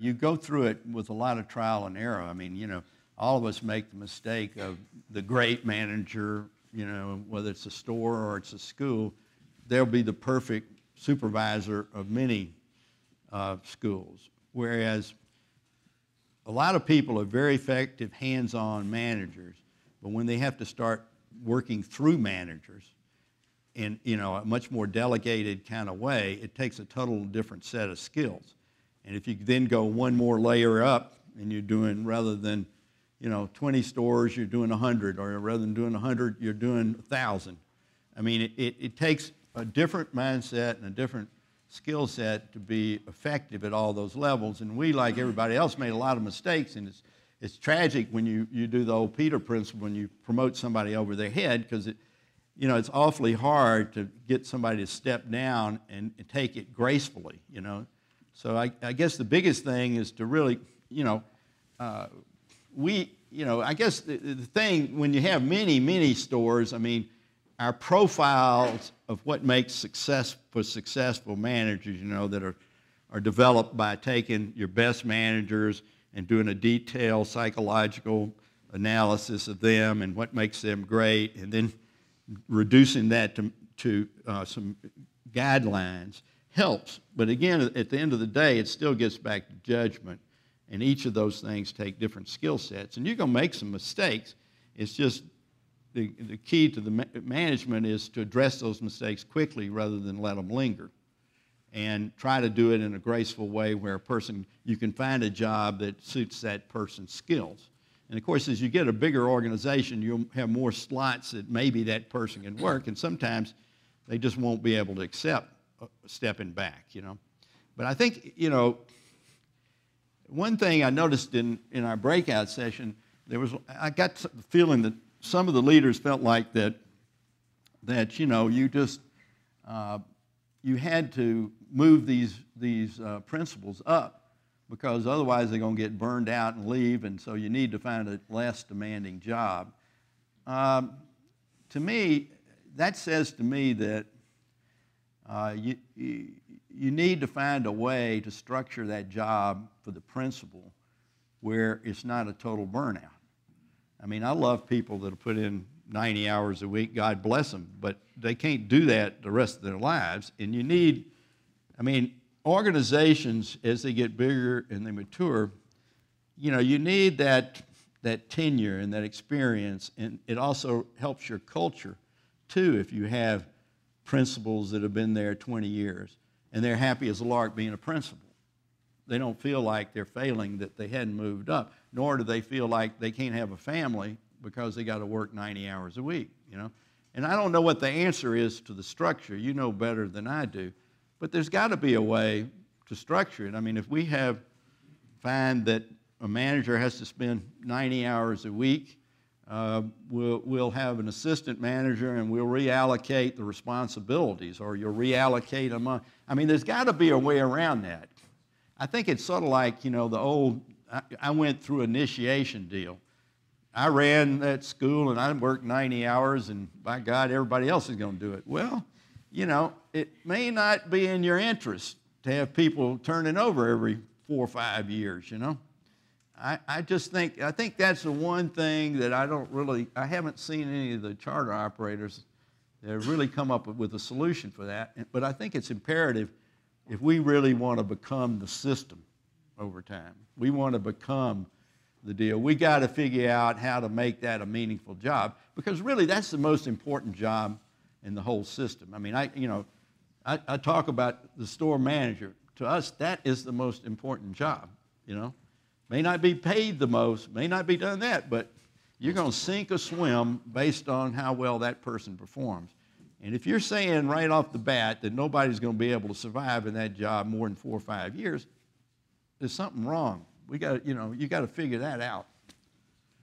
You go through it with a lot of trial and error. I mean, all of us make the mistake of the great manager, whether it's a store or it's a school, they'll be the perfect supervisor of many schools. Whereas a lot of people are very effective hands-on managers, but when they have to start working through managers in a much more delegated kind of way, it takes a total different set of skills. And if you then go one more layer up and you're doing, rather than 20 stores, you're doing 100, or rather than doing 100, you're doing 1,000. I mean, it takes a different mindset and a different skill set to be effective at all those levels. And we, like everybody else, made a lot of mistakes, and it's tragic when you do the old Peter principle, when you promote somebody over their head, because it's awfully hard to get somebody to step down and take it gracefully, So I guess the biggest thing is to really, I guess the thing, when you have many stores, I mean, our profiles of what makes successful managers, that are developed by taking your best managers and doing a detailed psychological analysis of them and what makes them great, and then reducing that to some guidelines helps. But again, at the end of the day, it still gets back to judgment, and each of those things take different skill sets. And you're going to make some mistakes. It's just the key to the management is to address those mistakes quickly rather than let them linger, and try to do it in a graceful way where you can find a job that suits that person's skills. And of course, as you get a bigger organization, you'll have more slots that maybe that person can work, and sometimes they just won't be able to accept stepping back, But I think, one thing I noticed in our breakout session, I got the feeling that some of the leaders felt like that you had to move these principles up, because otherwise they're going to get burned out and leave, and so you need to find a less demanding job. To me, that says to me that you need to find a way to structure that job for the principal where it's not a total burnout. I mean, I love people that put in 90 hours a week, God bless them, but they can't do that the rest of their lives. And you need, organizations, as they get bigger and they mature, you need that tenure and that experience, and it also helps your culture too if you have principals that have been there 20 years and they're happy as a lark being a principal. They don't feel like they're failing that they hadn't moved up, nor do they feel like they can't have a family because they got to work 90 hours a week, And I don't know what the answer is to the structure. You know better than I do. But there's got to be a way to structure it. I mean, if we find that a manager has to spend 90 hours a week, we'll have an assistant manager, and we'll reallocate the responsibilities, or you'll reallocate among. There's got to be a way around that. I think it's sort of like, the old, I went through an initiation deal. I ran that school and I worked 90 hours, and by God, everybody else is going to do it. Well, it may not be in your interest to have people turning over every 4 or 5 years, I think that's the one thing that I haven't seen any of the charter operators that have really come up with a solution for that. But I think it's imperative if we really want to become the system over time. We want to become the deal. We got to figure out how to make that a meaningful job, because really that's the most important job in the whole system. I talk about the store manager. To us, that is the most important job, May not be paid the most, may not be done that, but you're going to sink or swim based on how well that person performs. And if you're saying right off the bat that nobody's going to be able to survive in that job more than 4 or 5 years, there's something wrong. You got to figure that out.